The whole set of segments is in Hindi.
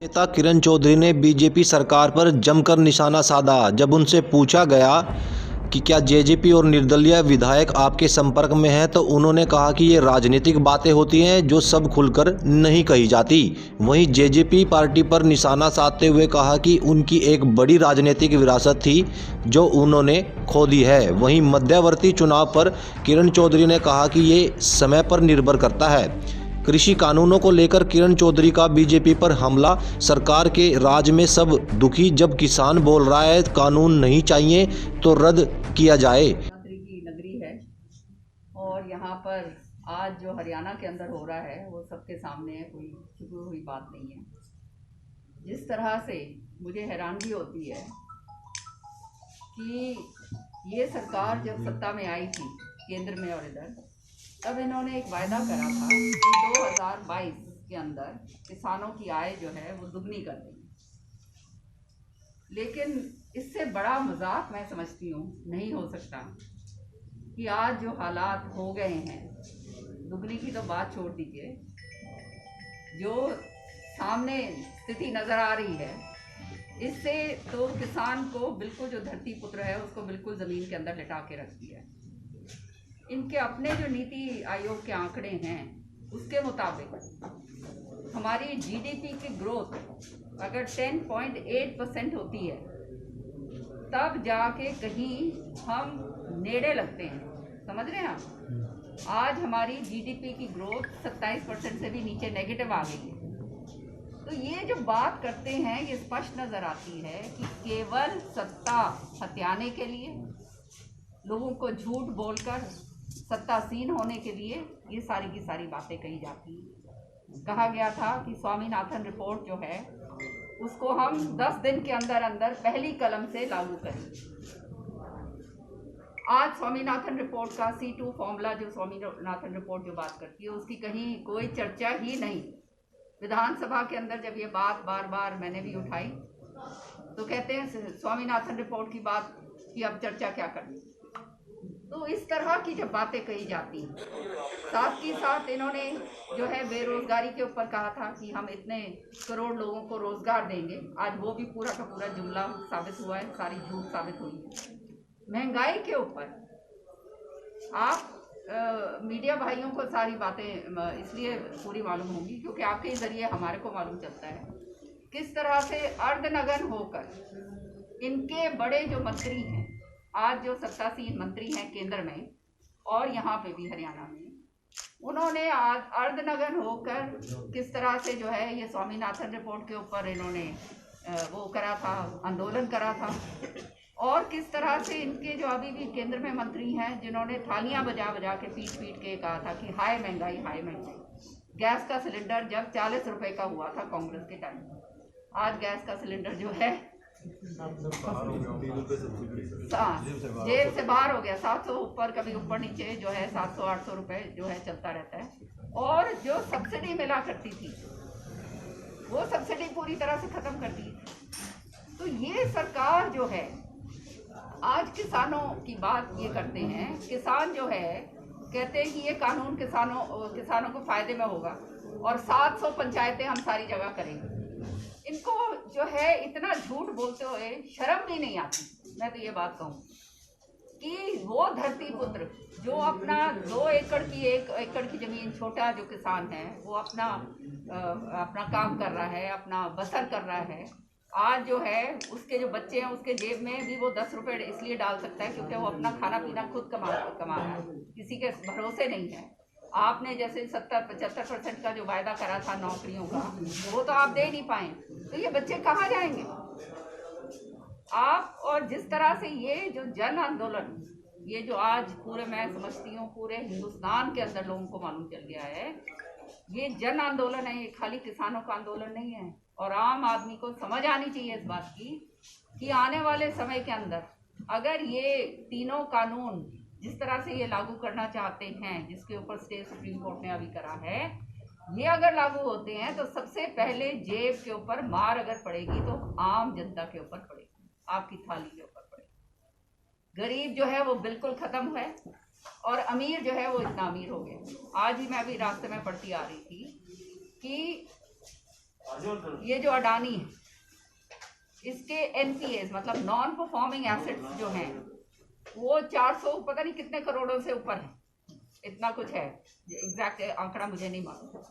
नेता किरण चौधरी ने बीजेपी सरकार पर जमकर निशाना साधा। जब उनसे पूछा गया कि क्या जेजेपी और निर्दलीय विधायक आपके संपर्क में हैं, तो उन्होंने कहा कि ये राजनीतिक बातें होती हैं जो सब खुलकर नहीं कही जाती। वहीं जेजेपी पार्टी पर निशाना साधते हुए कहा कि उनकी एक बड़ी राजनीतिक विरासत थी जो उन्होंने खो दी है। वहीं मध्यवर्ती चुनाव पर किरण चौधरी ने कहा कि ये समय पर निर्भर करता है। कृषि कानूनों को लेकर किरण चौधरी का बीजेपी पर हमला। सरकार के राज में सब दुखी, जब किसान बोल रहा है कानून नहीं चाहिए तो रद्द किया जाए। नगरी की नगरी है और यहाँ पर आज जो हरियाणा के अंदर हो रहा है वो सबके सामने है, कोई छुपी हुई बात नहीं है। जिस तरह से मुझे हैरानगी होती है कि ये सरकार जब सत्ता में आई थी केंद्र में और इधर, तब इन्होंने एक वायदा करा था कि 2022 के अंदर किसानों की आय जो है वो दुगनी कर देंगे। लेकिन इससे बड़ा मजाक मैं समझती हूँ नहीं हो सकता कि आज जो हालात हो गए हैं, दुगनी की तो बात छोड़ दीजिए, जो सामने स्थिति नज़र आ रही है, इससे तो किसान को बिल्कुल, जो धरती पुत्र है उसको बिल्कुल ज़मीन के अंदर लिटा के रख दिया है। इनके अपने जो नीति आयोग के आंकड़े हैं उसके मुताबिक हमारी जीडीपी की ग्रोथ अगर 10.8% होती है तब जाके कहीं हम नेड़े लगते हैं। समझ रहे हैं आप? आज हमारी जीडीपी की ग्रोथ 27% से भी नीचे नेगेटिव आ गई है। तो ये जो बात करते हैं ये स्पष्ट नज़र आती है कि केवल सत्ता हथियाने के लिए, लोगों को झूठ बोलकर सत्तासीन होने के लिए ये सारी की सारी बातें कही जाती हैं। कहा गया था कि स्वामीनाथन रिपोर्ट जो है उसको हम 10 दिन के अंदर अंदर पहली कलम से लागू करेंगे। आज स्वामीनाथन रिपोर्ट का C2 फॉर्मूला, जो स्वामीनाथन रिपोर्ट जो बात करती है, उसकी कहीं कोई चर्चा ही नहीं। विधानसभा के अंदर जब ये बात बार बार मैंने भी उठाई तो कहते हैं स्वामीनाथन रिपोर्ट की बात की अब चर्चा क्या करनी। तो इस तरह की जब बातें कही जाती हैं, साथ ही साथ इन्होंने जो है बेरोजगारी के ऊपर कहा था कि हम इतने करोड़ लोगों को रोजगार देंगे। आज वो भी पूरा का पूरा जुमला साबित हुआ है, सारी झूठ साबित हुई है। महंगाई के ऊपर आप मीडिया भाइयों को सारी बातें इसलिए पूरी मालूम होंगी क्योंकि आपके जरिए हमारे को मालूम चलता है किस तरह से अर्धनग्न होकर इनके बड़े जो मंत्री हैं, आज जो सत्तासीन मंत्री हैं केंद्र में और यहाँ पे भी हरियाणा में, उन्होंने आज अर्धनग्न होकर किस तरह से जो है ये स्वामीनाथन रिपोर्ट के ऊपर इन्होंने वो करा था, आंदोलन करा था। और किस तरह से इनके जो अभी भी केंद्र में मंत्री हैं जिन्होंने थालियां बजा बजा के पीट पीट के कहा था कि हाय महंगाई, हाय महंगाई। गैस का सिलेंडर जब 40 रुपए का हुआ था कांग्रेस के टाइम, आज गैस का सिलेंडर जो है जेब से बाहर हो गया। 700 ऊपर, कभी ऊपर नीचे जो है 700-800 रुपए जो है चलता रहता है। और जो सब्सिडी मिला करती थी वो सब्सिडी पूरी तरह से खत्म कर दी। तो ये सरकार जो है आज किसानों की बात ये करते हैं, किसान जो है कहते हैं कि ये कानून किसानों को फायदे में होगा और 700 पंचायतें हम सारी जगह करेंगे। इनको जो है इतना झूठ बोलते हुए शर्म भी नहीं आती। मैं तो ये बात कहूँ कि वो धरती पुत्र जो अपना 2 एकड़ की 1 एकड़ की जमीन, छोटा जो किसान है वो अपना काम कर रहा है, अपना बसर कर रहा है। आज जो है उसके जो बच्चे हैं उसके जेब में भी वो 10 रुपये इसलिए डाल सकता है क्योंकि वो अपना खाना पीना खुद कमा रहा है, किसी के भरोसे नहीं है। आपने जैसे 70-75% का जो वायदा करा था नौकरियों का, वो तो आप दे नहीं पाए, तो ये बच्चे कहाँ जाएंगे आप? और जिस तरह से ये जो जन आंदोलन, ये जो आज पूरे, मैं समझती हूँ पूरे हिंदुस्तान के अंदर लोगों को मालूम चल गया है, ये जन आंदोलन है, ये खाली किसानों का आंदोलन नहीं है। और आम आदमी को समझ आनी चाहिए इस बात की कि आने वाले समय के अंदर अगर ये तीनों कानून जिस तरह से ये लागू करना चाहते हैं, जिसके ऊपर स्टे सुप्रीम कोर्ट ने अभी करा है, ये अगर लागू होते हैं तो सबसे पहले जेब के ऊपर मार अगर पड़ेगी तो आम जनता के ऊपर पड़ेगी, आपकी थाली के ऊपर पड़ेगी। गरीब जो है वो बिल्कुल खत्म है और अमीर जो है वो इतना अमीर हो गया। आज ही मैं अभी रास्ते में पढ़ती आ रही थी कि ये जो अडानी है, इसके एनपीएस मतलब नॉन परफॉर्मिंग एसेट्स जो हैं वो 400 पता नहीं कितने करोड़ों से ऊपर है, इतना कुछ है, एग्जैक्ट आंकड़ा मुझे नहीं मालूम।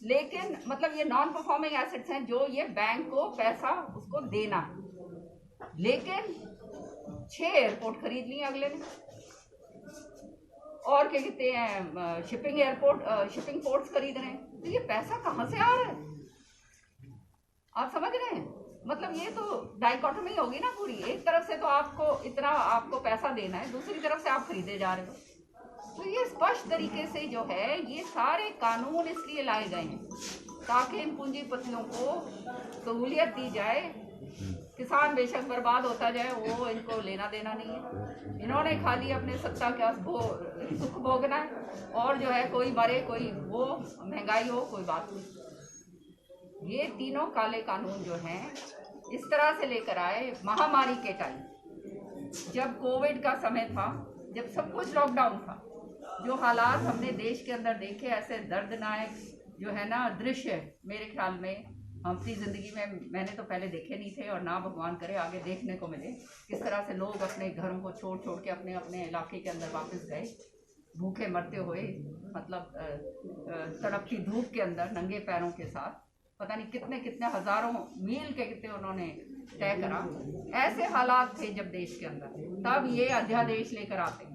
लेकिन मतलब ये नॉन परफॉर्मिंग एसेट्स हैं जो ये बैंक को पैसा उसको देना है। लेकिन 6 एयरपोर्ट खरीद लिए अगले ने, और क्या कहते हैं शिपिंग पोर्ट्स खरीद रहे हैं। तो ये पैसा कहाँ से आ रहा है, आप समझ रहे हैं? मतलब ये तो डाइकोटमी होगी ना पूरी। एक तरफ से तो आपको पैसा देना है, दूसरी तरफ से आप खरीदे जा रहे हो। तो ये स्पष्ट तरीके से जो है ये सारे कानून इसलिए लाए गए हैं ताकि इन पूंजीपतियों को सहूलियत दी जाए। किसान बेशक बर्बाद होता जाए, वो इनको लेना देना नहीं है। इन्होंने खाली अपने सत्ता का सुख भोगना है, और जो है कोई मरे कोई वो महंगाई हो, कोई बात नहीं। ये तीनों काले कानून जो हैं इस तरह से लेकर आए महामारी के टाइम, जब कोविड का समय था, जब सब कुछ लॉकडाउन था। जो हालात हमने देश के अंदर देखे, ऐसे दर्दनाक जो है ना दृश्य, मेरे ख्याल में अपनी ज़िंदगी में मैंने तो पहले देखे नहीं थे, और ना भगवान करे आगे देखने को मिले। किस तरह से लोग अपने घरों को छोड़ छोड़ के अपने अपने इलाके के अंदर वापस गए, भूखे मरते हुए, मतलब तड़पती धूप के अंदर नंगे पैरों के साथ, पता नहीं कितने कितने हज़ारों मील के कितने उन्होंने तय करा। ऐसे हालात थे जब देश के अंदर, तब ये अध्यादेश लेकर आते हैं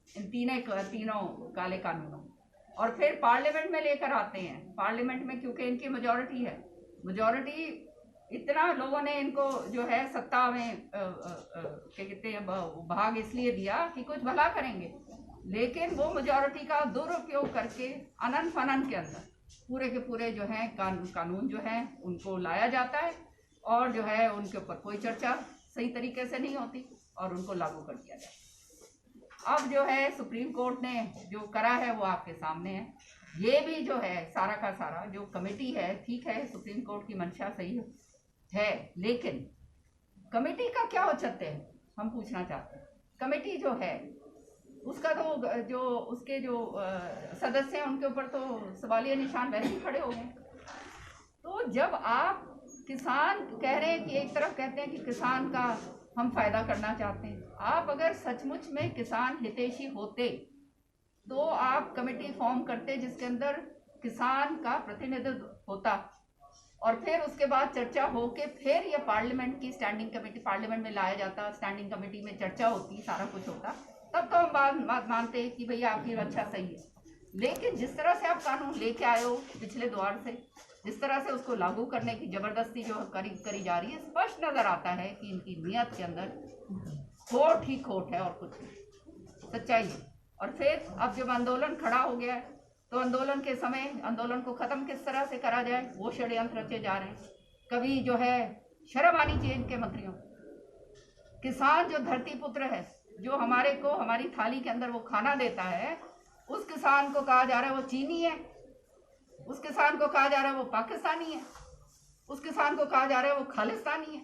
इन तीनों काले कानूनों, और फिर पार्लियामेंट में लेकर आते हैं। पार्लियामेंट में क्योंकि इनकी मेजॉरिटी है, मेजॉरिटी इतना लोगों ने इनको जो है सत्ता में क्या कहते हैं भाग इसलिए दिया कि कुछ भला करेंगे, लेकिन वो मेजॉरिटी का दुरुपयोग करके अनंत फनन के अंदर पूरे के पूरे जो हैं कानून जो हैं उनको लाया जाता है, और जो है उनके ऊपर कोई चर्चा सही तरीके से नहीं होती, और उनको लागू कर दिया जाता है। अब जो है सुप्रीम कोर्ट ने जो करा है वो आपके सामने है। ये भी जो है सारा का सारा जो कमेटी है, ठीक है सुप्रीम कोर्ट की मंशा सही है, लेकिन कमेटी का क्या औचित्य है, हम पूछना चाहते हैं। कमेटी जो है उसका तो जो उसके जो सदस्य हैं उनके ऊपर तो सवालिया निशान वैसे ही खड़े हो गए। तो जब आप किसान कह रहे हैं कि एक तरफ कहते हैं कि किसान का हम फायदा करना चाहते हैं, आप अगर सचमुच में किसान हितैषी होते तो आप कमेटी फॉर्म करते जिसके अंदर किसान का प्रतिनिधित्व होता, और फिर उसके बाद चर्चा हो के फिर ये पार्लियामेंट की स्टैंडिंग कमेटी, पार्लियामेंट में लाया जाता, स्टैंडिंग कमेटी में चर्चा होती, सारा कुछ होता, तब तो हम बात मानते हैं कि भैया आपकी अच्छा सही है। लेकिन जिस तरह से आप कानून लेके आए हो पिछले द्वार से, जिस तरह से उसको लागू करने की जबरदस्ती जो करी जा रही है, स्पष्ट नजर आता है कि इनकी नीयत के अंदर खोट ही खोट है और कुछ नहीं, सच्चाई है। और फिर अब जब आंदोलन खड़ा हो गया है तो आंदोलन के समय आंदोलन को ख़त्म किस तरह से करा जाए वो षड्यंत्र रचे जा रहे हैं। कभी जो है शर्म आनी चाहिए इनके मंत्रियों। किसान जो धरती पुत्र है, जो हमारे को हमारी थाली के अंदर वो खाना देता है, उस किसान को कहा जा रहा है वो चीनी है, उस किसान को कहा जा रहा है वो पाकिस्तानी है, उस किसान को कहा जा रहा है वो खालिस्तानी है।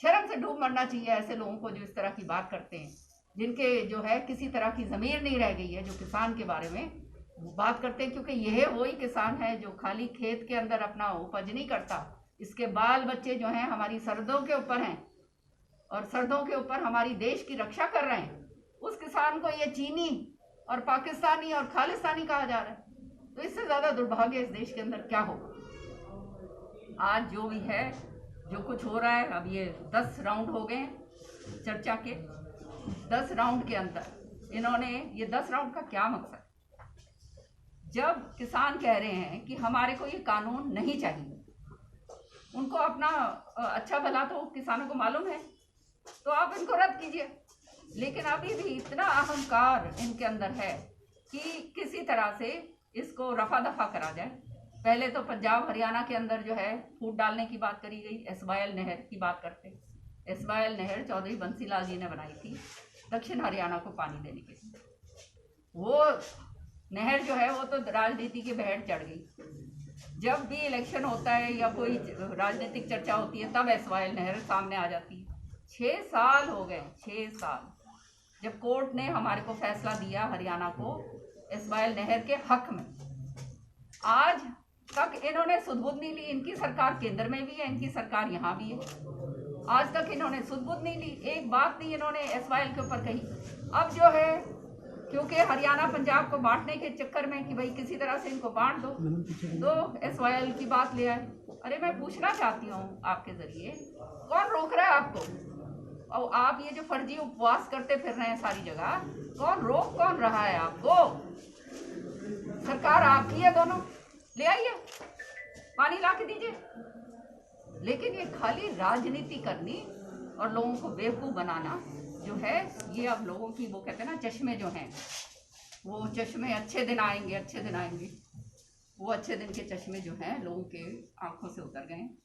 शर्म से डूब मरना चाहिए ऐसे लोगों को जो इस तरह की बात करते हैं, जिनके जो है किसी तरह की ज़मीर नहीं रह गई है, जो किसान के बारे में बात करते हैं। क्योंकि यह वही किसान है जो खाली खेत के अंदर अपना उपज नहीं करता, इसके बाल बच्चे जो हैं हमारी सरहदों के ऊपर हैं और सरहदों के ऊपर हमारी देश की रक्षा कर रहे हैं। उस किसान को ये चीनी और पाकिस्तानी और खालिस्तानी कहा जा रहा है। तो इससे ज़्यादा दुर्भाग्य इस देश के अंदर क्या होगा। आज जो भी है, जो कुछ हो रहा है, अब ये 10 राउंड हो गए चर्चा के। 10 राउंड के अंदर इन्होंने ये 10 राउंड का क्या मकसद, जब किसान कह रहे हैं कि हमारे को ये कानून नहीं चाहिए, उनको अपना अच्छा भला तो किसानों को मालूम है, तो आप इनको रद्द कीजिए। लेकिन अभी भी इतना अहंकार इनके अंदर है कि किसी तरह से इसको रफा दफा करा जाए। पहले तो पंजाब हरियाणा के अंदर जो है फूट डालने की बात करी गई, एसवाईएल नहर की बात करते। एसवाईएल नहर चौधरी बंसीलाल जी ने बनाई थी दक्षिण हरियाणा को पानी देने के लिए। वो नहर जो है वो तो राजनीति की बहर चढ़ गई। जब भी इलेक्शन होता है या कोई राजनीतिक चर्चा होती है तब एसवाईएल नहर सामने आ जाती है। 6 साल हो गए, 6 साल जब कोर्ट ने हमारे को फैसला दिया हरियाणा को एसवाईएल नहर के हक में। आज तक इन्होंने सुध-बुध नहीं ली। इनकी सरकार केंद्र में भी है, इनकी सरकार यहाँ भी है। आज तक इन्होंने सुध-बुध नहीं ली, एक बात नहीं इन्होंने SYL के ऊपर कही। अब जो है क्योंकि हरियाणा पंजाब को बांटने के चक्कर में कि भाई किसी तरह से इनको बांट दो, तो SYL की बात ले आए। अरे मैं पूछना चाहती हूँ आपके जरिए, कौन रोक रहा है आपको? और आप ये जो फर्जी उपवास करते फिर रहे हैं सारी जगह, कौन रहा है आपको? सरकार आपकी है, दोनों ले आइए, पानी ला के दीजिए। लेकिन ये खाली राजनीति करनी और लोगों को बेवकूफ़ बनाना जो है, ये अब लोगों की वो कहते हैं ना चश्मे जो हैं, वो चश्मे अच्छे दिन आएंगे, वो अच्छे दिन के चश्मे जो हैं लोगों के आंखों से उतर गए हैं।